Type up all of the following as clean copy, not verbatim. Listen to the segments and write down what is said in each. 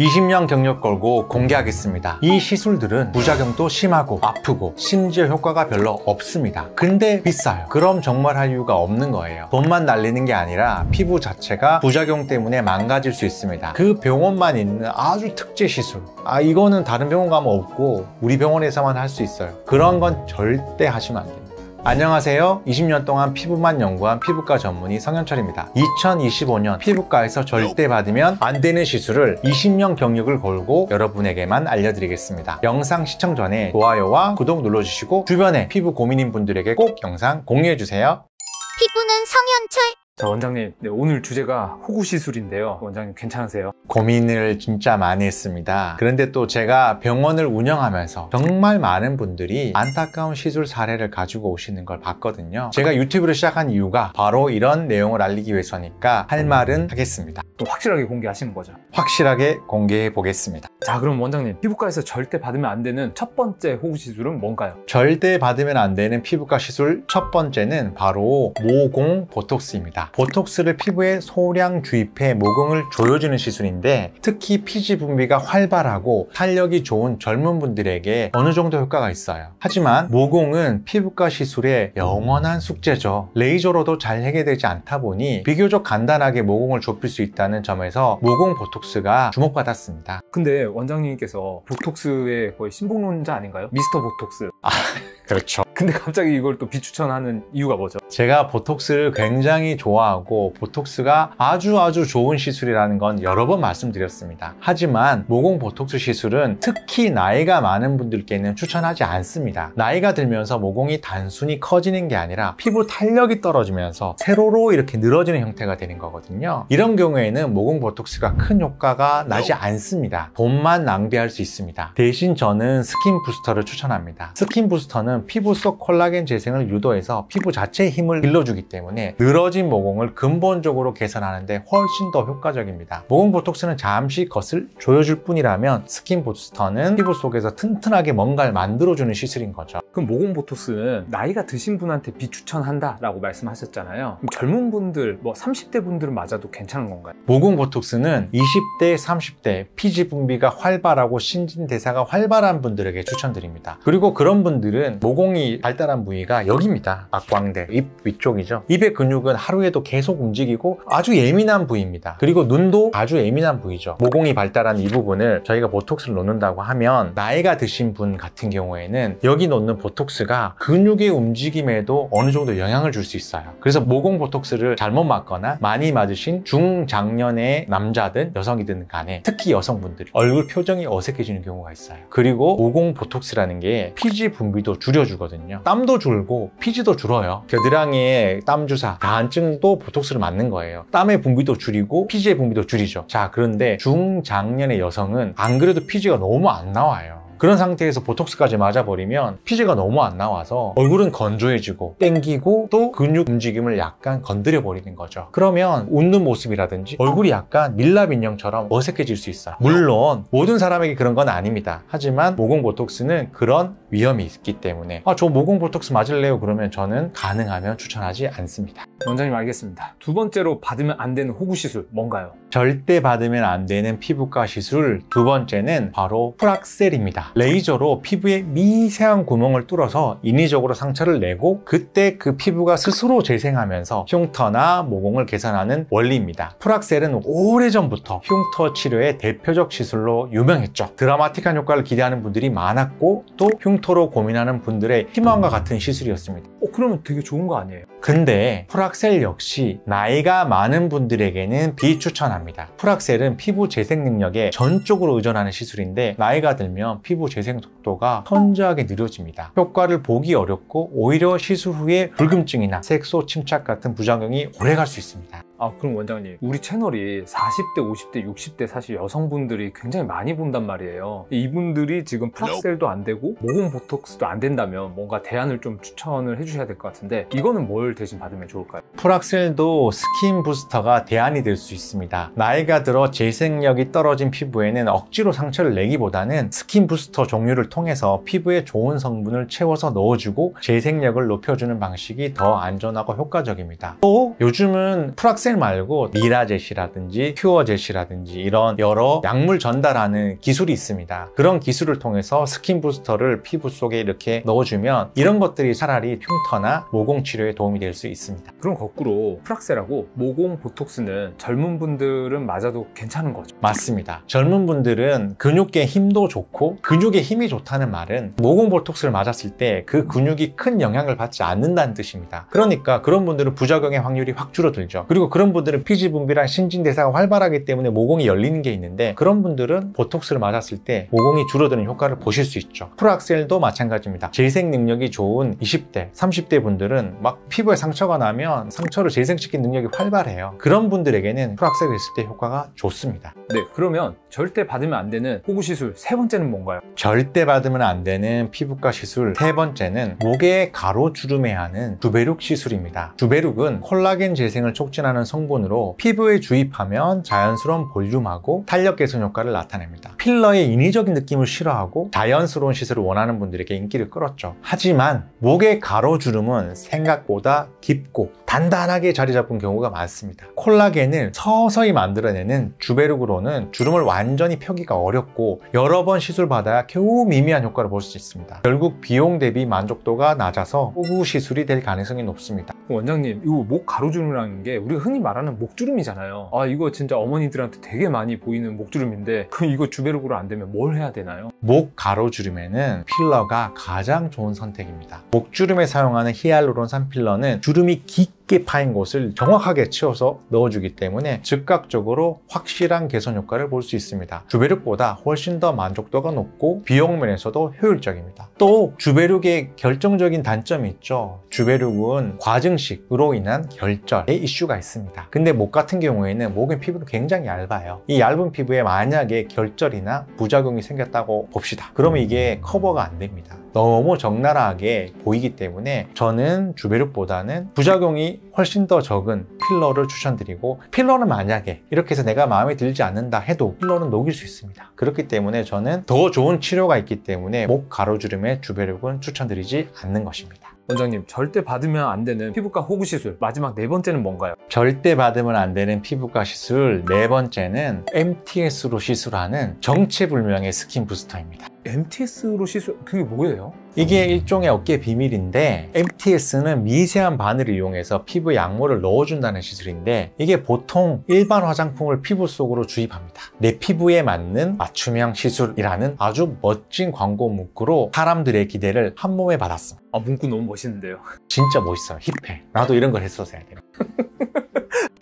20년 경력 걸고 공개하겠습니다. 이 시술들은 부작용도 심하고 아프고 심지어 효과가 별로 없습니다. 근데 비싸요. 그럼 정말 할 이유가 없는 거예요. 돈만 날리는 게 아니라 피부 자체가 부작용 때문에 망가질 수 있습니다. 그 병원만 있는 아주 특제 시술, 이거는 다른 병원 가면 없고 우리 병원에서만 할 수 있어요. 그런 건 절대 하시면 안 됩니다. 안녕하세요. 20년 동안 피부만 연구한 피부과 전문의 성현철입니다. 2025년 피부과에서 절대 받으면 안 되는 시술을 20년 경력을 걸고 여러분에게만 알려드리겠습니다. 영상 시청 전에 좋아요와 구독 눌러주시고 주변에 피부 고민인 분들에게 꼭 영상 공유해주세요. 피부는 성현철. 자, 원장님, 오늘 주제가 호구 시술인데요. 원장님 괜찮으세요? 고민을 진짜 많이 했습니다. 그런데 또 제가 병원을 운영하면서 정말 많은 분들이 안타까운 시술 사례를 가지고 오시는 걸 봤거든요. 제가 유튜브를 시작한 이유가 바로 이런 내용을 알리기 위해서니까 할 말은 하겠습니다. 또 확실하게 공개하시는 거죠? 확실하게 공개해 보겠습니다. 자, 그럼 원장님, 피부과에서 절대 받으면 안 되는 첫 번째 호구 시술은 뭔가요? 절대 받으면 안 되는 피부과 시술 첫 번째는 바로 모공 보톡스입니다. 보톡스를 피부에 소량 주입해 모공을 조여주는 시술인데 특히 피지 분비가 활발하고 탄력이 좋은 젊은 분들에게 어느 정도 효과가 있어요. 하지만 모공은 피부과 시술의 영원한 숙제죠. 레이저로도 잘 해결되지 않다 보니 비교적 간단하게 모공을 좁힐 수 있다는 점에서 모공 보톡스가 주목받았습니다. 근데 원장님께서 보톡스의 거의 신봉론자 아닌가요? 미스터 보톡스. 그렇죠. 근데 갑자기 이걸 또 비추천하는 이유가 뭐죠? 제가 보톡스를 굉장히 좋아하고 보톡스가 아주 좋은 시술이라는 건 여러 번 말씀드렸습니다. 하지만 모공 보톡스 시술은 특히 나이가 많은 분들께는 추천하지 않습니다. 나이가 들면서 모공이 단순히 커지는 게 아니라 피부 탄력이 떨어지면서 세로로 이렇게 늘어지는 형태가 되는 거거든요. 이런 경우에는 모공 보톡스가 큰 효과가 나지 않습니다. 돈만 낭비할 수 있습니다. 대신 저는 스킨 부스터를 추천합니다. 스킨 부스터는 피부 속 콜라겐 재생을 유도해서 피부 자체의 힘을 길러주기 때문에 늘어진 모공을 근본적으로 개선하는데 훨씬 더 효과적입니다. 모공 보톡스는 잠시 겉을 조여줄 뿐이라면 스킨 부스터는 피부 속에서 튼튼하게 뭔가를 만들어주는 시술인 거죠. 그럼 모공 보톡스는 나이가 드신 분한테 비추천한다 라고 말씀하셨잖아요. 그럼 젊은 분들, 30대 분들은 맞아도 괜찮은 건가요? 모공 보톡스는 20대, 30대 피지 분비가 활발하고 신진대사가 활발한 분들에게 추천드립니다. 그리고 그런 분들은 모공이 발달한 부위가 여기입니다. 악광대, 입 위쪽이죠. 입의 근육은 하루에도 계속 움직이고 아주 예민한 부위입니다. 그리고 눈도 아주 예민한 부위죠. 모공이 발달한 이 부분을 저희가 보톡스를 놓는다고 하면 나이가 드신 분 같은 경우에는 여기 놓는 보톡스가 근육의 움직임에도 어느 정도 영향을 줄 수 있어요. 그래서 모공 보톡스를 잘못 맞거나 많이 맞으신 중장년의 남자든 여성이든 간에 특히 여성분들이 얼굴 표정이 어색해지는 경우가 있어요. 그리고 모공 보톡스라는 게 피지 분비도 줄여주거든요. 땀도 줄고 피지도 줄어요. 겨드랑이에 땀 주사, 다한증도 보톡스를 맞는 거예요. 땀의 분비도 줄이고 피지의 분비도 줄이죠. 자, 그런데 중장년의 여성은 안 그래도 피지가 너무 안 나와요. 그런 상태에서 보톡스까지 맞아버리면 피지가 너무 안 나와서 얼굴은 건조해지고 땡기고 또 근육 움직임을 약간 건드려 버리는 거죠. 그러면 웃는 모습이라든지 얼굴이 약간 밀랍 인형처럼 어색해질 수 있어요. 물론 모든 사람에게 그런 건 아닙니다. 하지만 모공 보톡스는 그런 위험이 있기 때문에 저 모공 보톡스 맞을래요? 그러면 저는 가능하면 추천하지 않습니다. 원장님, 알겠습니다. 두 번째로 받으면 안 되는 호구 시술 뭔가요? 절대 받으면 안 되는 피부과 시술 두 번째는 바로 프락셀입니다. 레이저로 피부에 미세한 구멍을 뚫어서 인위적으로 상처를 내고 그때 그 피부가 스스로 재생하면서 흉터나 모공을 개선하는 원리입니다. 프락셀은 오래전부터 흉터 치료의 대표적 시술로 유명했죠. 드라마틱한 효과를 기대하는 분들이 많았고 또 흉터로 고민하는 분들의 희망과 같은 시술이었습니다. 그러면 되게 좋은 거 아니에요? 근데 프락셀 역시 나이가 많은 분들에게는 비추천합니다. 프락셀은 피부 재생 능력에 전적으로 의존하는 시술인데 나이가 들면 피부 재생 속도가 현저하게 느려집니다. 효과를 보기 어렵고 오히려 시술 후에 불금증이나 색소 침착 같은 부작용이 오래 갈 수 있습니다. 그럼 원장님, 우리 채널이 40대, 50대, 60대 사실 여성분들이 굉장히 많이 본단 말이에요. 이분들이 지금 프락셀도 안 되고 모공 보톡스도 안 된다면 뭔가 대안을 좀 추천을 해주셔야 될 것 같은데 이거는 뭘 대신 받으면 좋을까요? 프락셀도 스킨 부스터가 대안이 될 수 있습니다. 나이가 들어 재생력이 떨어진 피부에는 억지로 상처를 내기보다는 스킨 부스터 종류를 통해서 피부에 좋은 성분을 채워서 넣어주고 재생력을 높여주는 방식이 더 안전하고 효과적입니다. 또 요즘은 프락셀 프락셀 말고 미라젯이라든지 퓨어젯이라든지 이런 여러 약물 전달하는 기술이 있습니다. 그런 기술을 통해서 스킨 부스터를 피부 속에 이렇게 넣어주면 이런 것들이 차라리 흉터나 모공 치료에 도움이 될 수 있습니다. 그럼 거꾸로 프락셀하고 모공 보톡스는 젊은 분들은 맞아도 괜찮은 거죠? 맞습니다. 젊은 분들은 근육계 힘도 좋고 근육에 힘이 좋다는 말은 모공 보톡스를 맞았을 때 그 근육이 큰 영향을 받지 않는다는 뜻입니다. 그러니까 그런 분들은 부작용의 확률이 확 줄어들죠. 그리고 그런 분들은 피지 분비랑 신진대사가 활발하기 때문에 모공이 열리는 게 있는데 그런 분들은 보톡스를 맞았을 때 모공이 줄어드는 효과를 보실 수 있죠. 프락셀도 마찬가지입니다. 재생 능력이 좋은 20대, 30대 분들은 막 피부에 상처가 나면 상처를 재생시키는 능력이 활발해요. 그런 분들에게는 프락셀을 했을 때 효과가 좋습니다. 네, 그러면 절대 받으면 안 되는 호구 시술 세 번째는 뭔가요? 절대 받으면 안 되는 피부과 시술 세 번째는 목에 가로주름에 하는 주베룩 시술입니다. 주베룩은 콜라겐 재생을 촉진하는 성분으로 피부에 주입하면 자연스러운 볼륨하고 탄력 개선 효과를 나타냅니다. 필러의 인위적인 느낌을 싫어하고 자연스러운 시술을 원하는 분들에게 인기를 끌었죠. 하지만 목의 가로주름은 생각보다 깊고 단단하게 자리 잡은 경우가 많습니다. 콜라겐을 서서히 만들어내는 주베룩으로는 주름을 완전히 펴기가 어렵고 여러 번 시술 받아야 겨우 미미한 효과를 볼 수 있습니다. 결국 비용 대비 만족도가 낮아서 호구 시술이 될 가능성이 높습니다. 원장님, 이거 목 가로주름이라는 게 우리가 흔히 말하는 목주름이잖아요. 아, 이거 진짜 어머니들한테 되게 많이 보이는 목주름인데 그럼 이거 주베룩으로 안 되면 뭘 해야 되나요? 목 가로주름에는 필러가 가장 좋은 선택입니다. 목주름에 사용하는 히알루론산 필러는 주름이 깊게 파인 곳을 정확하게 채워서 넣어주기 때문에 즉각적으로 확실한 개선 효과를 볼 수 있습니다. 주베룩보다 훨씬 더 만족도가 높고 비용 면에서도 효율적입니다. 또 주베룩의 결정적인 단점이 있죠. 주베룩은 과증식으로 인한 결절의 이슈가 있습니다. 근데 목 같은 경우에는 목의 피부는 굉장히 얇아요. 이 얇은 피부에 만약에 결절이나 부작용이 생겼다고 봅시다. 그러면 이게 커버가 안 됩니다. 너무 적나라하게 보이기 때문에 저는 주베룩보다는 부작용이 훨씬 더 적은 필러를 추천드리고, 필러는 만약에 이렇게 해서 내가 마음에 들지 않는다 해도 필러는 녹일 수 있습니다. 그렇기 때문에 저는 더 좋은 치료가 있기 때문에 목 가로주름의 주베룩은 추천드리지 않는 것입니다. 원장님, 절대 받으면 안 되는 피부과 호구 시술 마지막 네 번째는 뭔가요? 절대 받으면 안 되는 피부과 시술 네 번째는 MTS로 시술하는 정체불명의 스킨 부스터입니다. MTS로 시술, 그게 뭐예요? 이게 일종의 어깨 비밀인데, MTS는 미세한 바늘을 이용해서 피부에 약물을 넣어준다는 시술인데, 이게 보통 일반 화장품을 피부 속으로 주입합니다. 내 피부에 맞는 맞춤형 시술이라는 아주 멋진 광고 문구로 사람들의 기대를 한 몸에 받았어. 아, 문구 너무 멋있는데요. 진짜 멋있어요. 힙해. 나도 이런 걸 했었어야 돼요.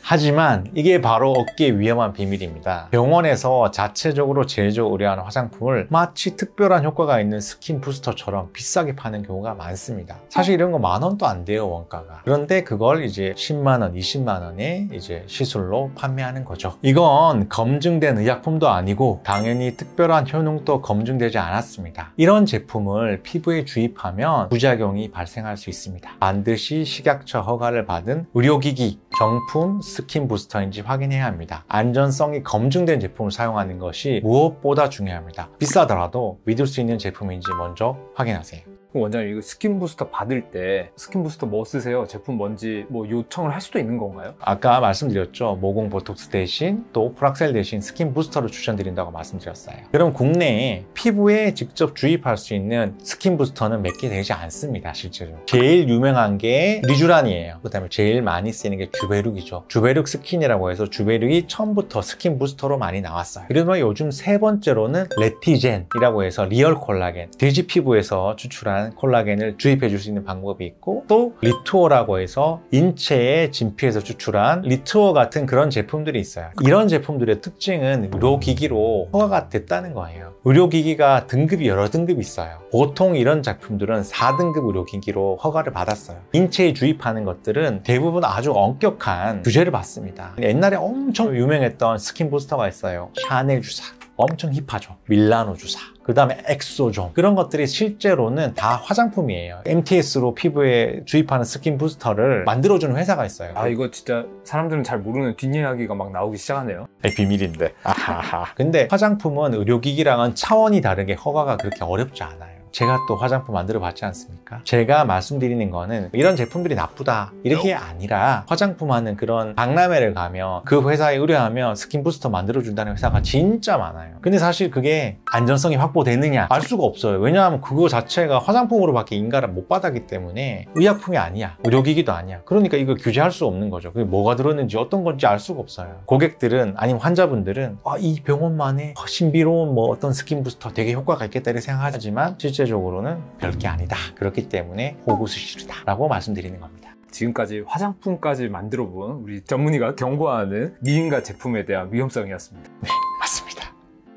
하지만 이게 바로 어깨의 위험한 비밀입니다. 병원에서 자체적으로 제조 의뢰하는 화장품을 마치 특별한 효과가 있는 스킨 부스터처럼 비싸게 파는 경우가 많습니다. 사실 이런 거 10,000원도 안 돼요, 원가가. 그런데 그걸 이제 10만 원, 20만 원에 이제 시술로 판매하는 거죠. 이건 검증된 의약품도 아니고 당연히 특별한 효능도 검증되지 않았습니다. 이런 제품을 피부에 주입하면 부작용이 발생할 수 있습니다. 반드시 식약처 허가를 받은 의료기기, 정품, 스킨 부스터인지 확인해야 합니다. 안전성이 검증된 제품을 사용하는 것이 무엇보다 중요합니다. 비싸더라도 믿을 수 있는 제품인지 먼저 확인하세요. 원장님, 이거 스킨 부스터 받을 때 스킨 부스터 뭐 쓰세요? 제품 뭔지 뭐 요청을 할 수도 있는 건가요? 아까 말씀드렸죠. 모공 보톡스 대신 또 프락셀 대신 스킨 부스터를 추천드린다고 말씀드렸어요. 그럼 국내에 피부에 직접 주입할 수 있는 스킨 부스터는 몇 개 되지 않습니다, 실제로. 제일 유명한 게 리쥬란이에요. 그 다음에 제일 많이 쓰이는 게 주베룩이죠. 주베룩 스킨이라고 해서 주베룩이 처음부터 스킨 부스터로 많이 나왔어요. 그러면 요즘 세 번째로는 레티젠이라고 해서 리얼 콜라겐, 돼지 피부에서 추출한 콜라겐을 주입해 줄 수 있는 방법이 있고, 또 리투어라고 해서 인체의 진피에서 추출한 리투어 같은 그런 제품들이 있어요. 이런 제품들의 특징은 의료기기로 허가가 됐다는 거예요. 의료기기가 등급이 여러 등급이 있어요. 보통 이런 제품들은 4등급 의료기기로 허가를 받았어요. 인체에 주입하는 것들은 대부분 아주 엄격한 규제를 받습니다. 옛날에 엄청 유명했던 스킨 부스터가 있어요. 샤넬 주사, 엄청 힙하죠. 밀라노 주사, 그 다음에 엑소존, 그런 것들이 실제로는 다 화장품이에요. MTS로 피부에 주입하는 스킨 부스터를 만들어주는 회사가 있어요. 아, 이거 진짜 사람들은 잘 모르는 뒷이야기가 막 나오기 시작하네요. 비밀인데. 아하하. 근데 화장품은 의료기기랑은 차원이 다르게 허가가 그렇게 어렵지 않아요. 제가 또 화장품 만들어 봤지 않습니까? 제가 말씀드리는 거는 이런 제품들이 나쁘다 이렇게 아니라 화장품 하는 그런 박람회를 가면 그 회사에 의뢰하면 스킨 부스터 만들어준다는 회사가 진짜 많아요. 근데 사실 그게 안전성이 확보되느냐 알 수가 없어요. 왜냐하면 그거 자체가 화장품으로밖에 인가를 못 받았기 때문에 의약품이 아니야, 의료기기도 아니야. 그러니까 이걸 규제할 수 없는 거죠. 그게 뭐가 들었는지 어떤 건지 알 수가 없어요. 고객들은 아니면 환자분들은 이 병원만의 신비로운 뭐 어떤 스킨 부스터 되게 효과가 있겠다 이렇게 생각하지만 실제적으로는 별게 아니다. 그렇기 때문에 호구 수술이다 라고 말씀드리는 겁니다. 지금까지 화장품까지 만들어본 우리 전문의가 경고하는 미인가 제품에 대한 위험성이었습니다. 네, 맞습니다.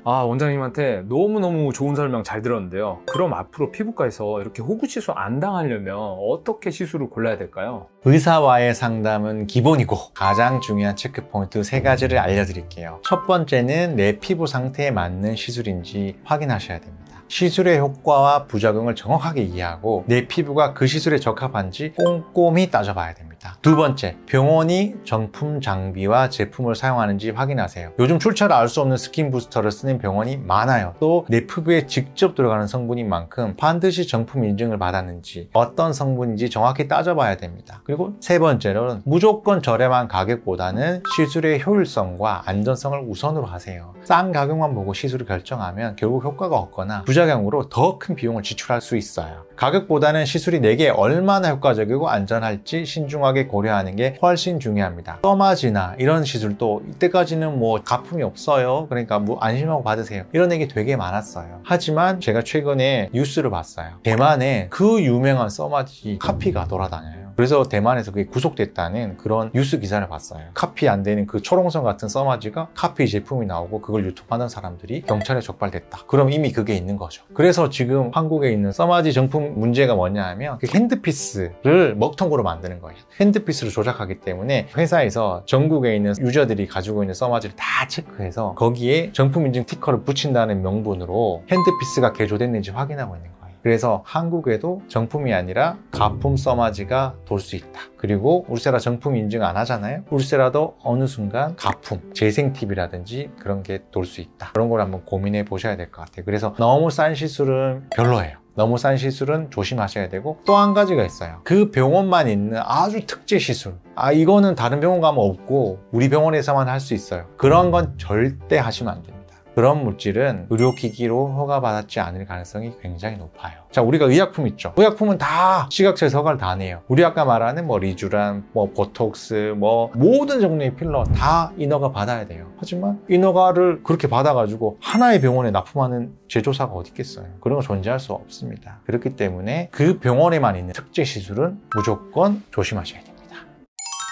원장님한테 너무너무 좋은 설명 잘 들었는데요. 그럼 앞으로 피부과에서 이렇게 호구 시술 안 당하려면 어떻게 시술을 골라야 될까요? 의사와의 상담은 기본이고 가장 중요한 체크포인트 3가지를 알려드릴게요. 첫 번째는 내 피부 상태에 맞는 시술인지 확인하셔야 됩니다. 시술의 효과와 부작용을 정확하게 이해하고 내 피부가 그 시술에 적합한지 꼼꼼히 따져봐야 됩니다. 두 번째, 병원이 정품 장비와 제품을 사용하는지 확인하세요. 요즘 출처를 알 수 없는 스킨 부스터를 쓰는 병원이 많아요. 또 내 피부에 직접 들어가는 성분인 만큼 반드시 정품 인증을 받았는지 어떤 성분인지 정확히 따져봐야 됩니다. 그리고 세 번째로는 무조건 저렴한 가격보다는 시술의 효율성과 안전성을 우선으로 하세요. 싼 가격만 보고 시술을 결정하면 결국 효과가 없거나 부작용으로 더 큰 비용을 지출할 수 있어요. 가격보다는 시술이 내게 얼마나 효과적이고 안전할지 신중하게 고려하는 게 훨씬 중요합니다. 써마지나 이런 시술도 이때까지는 뭐 가품이 없어요. 그러니까 뭐 안심하고 받으세요. 이런 얘기 되게 많았어요. 하지만 제가 최근에 뉴스를 봤어요. 대만에 그 유명한 써마지 카피가 돌아다녀요. 그래서 대만에서 그게 구속됐다는 그런 뉴스 기사를 봤어요. 카피 안 되는 그 초롱성 같은 써마지가 카피 제품이 나오고 그걸 유통하는 사람들이 경찰에 적발됐다. 그럼 이미 그게 있는 거죠. 그래서 지금 한국에 있는 써마지 정품 문제가 뭐냐 하면 그 핸드피스를 먹통으로 만드는 거예요. 핸드피스를 조작하기 때문에 회사에서 전국에 있는 유저들이 가지고 있는 써마지를 다 체크해서 거기에 정품 인증 티커를 붙인다는 명분으로 핸드피스가 개조됐는지 확인하고 있는 거예요. 그래서 한국에도 정품이 아니라 가품 써마지가 돌 수 있다. 그리고 우리세라 정품 인증 안 하잖아요. 우리세라도 어느 순간 가품, 재생팁이라든지 그런 게 돌 수 있다. 그런 걸 한번 고민해 보셔야 될 것 같아요. 그래서 너무 싼 시술은 별로예요. 너무 싼 시술은 조심하셔야 되고 또 한 가지가 있어요. 그 병원만 있는 아주 특제 시술. 이거는 다른 병원 가면 없고 우리 병원에서만 할 수 있어요. 그런 건 절대 하시면 안 됩니다. 그런 물질은 의료기기로 허가받지 않을 가능성이 굉장히 높아요. 자, 우리가 의약품 있죠. 의약품은 다 시각처에서 허가를 다 내요. 우리 아까 말하는 뭐 리쥬란, 뭐 보톡스, 뭐 모든 종류의 필러 다 인허가 받아야 돼요. 하지만 인허가를 그렇게 받아가지고 하나의 병원에 납품하는 제조사가 어디 있겠어요. 그런 거 존재할 수 없습니다. 그렇기 때문에 그 병원에만 있는 특제 시술은 무조건 조심하셔야 됩니다.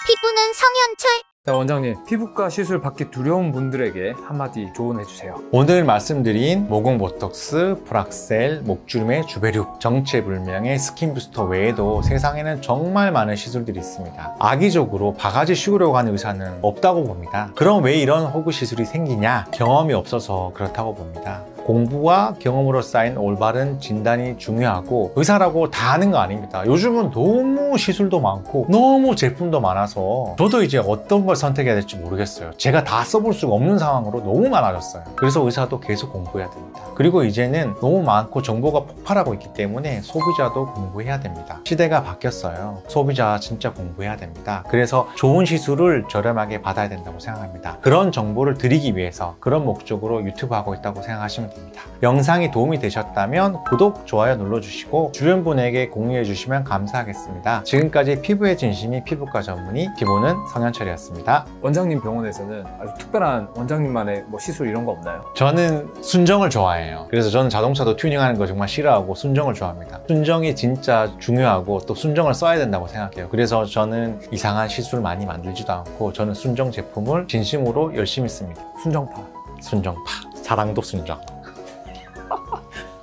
피부는 성현철. 자, 원장님, 피부과 시술 받기 두려운 분들에게 한마디 조언해주세요. 오늘 말씀드린 모공 보톡스, 프락셀, 목주름의 주베륙, 정체불명의 스킨 부스터 외에도 세상에는 정말 많은 시술들이 있습니다. 악의적으로 바가지 씌우려고 하는 의사는 없다고 봅니다. 그럼 왜 이런 호구 시술이 생기냐? 경험이 없어서 그렇다고 봅니다. 공부와 경험으로 쌓인 올바른 진단이 중요하고 의사라고 다 하는 거 아닙니다. 요즘은 너무 시술도 많고 너무 제품도 많아서 저도 이제 어떤 걸 선택해야 될지 모르겠어요. 제가 다 써볼 수가 없는 상황으로 너무 많아졌어요. 그래서 의사도 계속 공부해야 됩니다. 그리고 이제는 너무 많고 정보가 폭발하고 있기 때문에 소비자도 공부해야 됩니다. 시대가 바뀌었어요. 소비자 진짜 공부해야 됩니다. 그래서 좋은 시술을 저렴하게 받아야 된다고 생각합니다. 그런 정보를 드리기 위해서 그런 목적으로 유튜브 하고 있다고 생각하시면 됩니다. 영상이 도움이 되셨다면 구독, 좋아요 눌러주시고 주변 분에게 공유해 주시면 감사하겠습니다. 지금까지 피부의 진심이 피부과 전문의 기본은 성현철이었습니다. 원장님 병원에서는 아주 특별한 원장님만의 뭐 시술 이런 거 없나요? 저는 순정을 좋아해요. 그래서 저는 자동차도 튜닝하는 거 정말 싫어하고 순정을 좋아합니다. 순정이 진짜 중요하고 또 순정을 써야 된다고 생각해요. 그래서 저는 이상한 시술 많이 만들지도 않고 저는 순정 제품을 진심으로 열심히 씁니다. 순정파. 순정파. 사랑도 순정.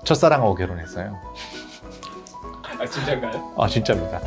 첫사랑하고 결혼했어요. 진짜인가요? 진짜입니다.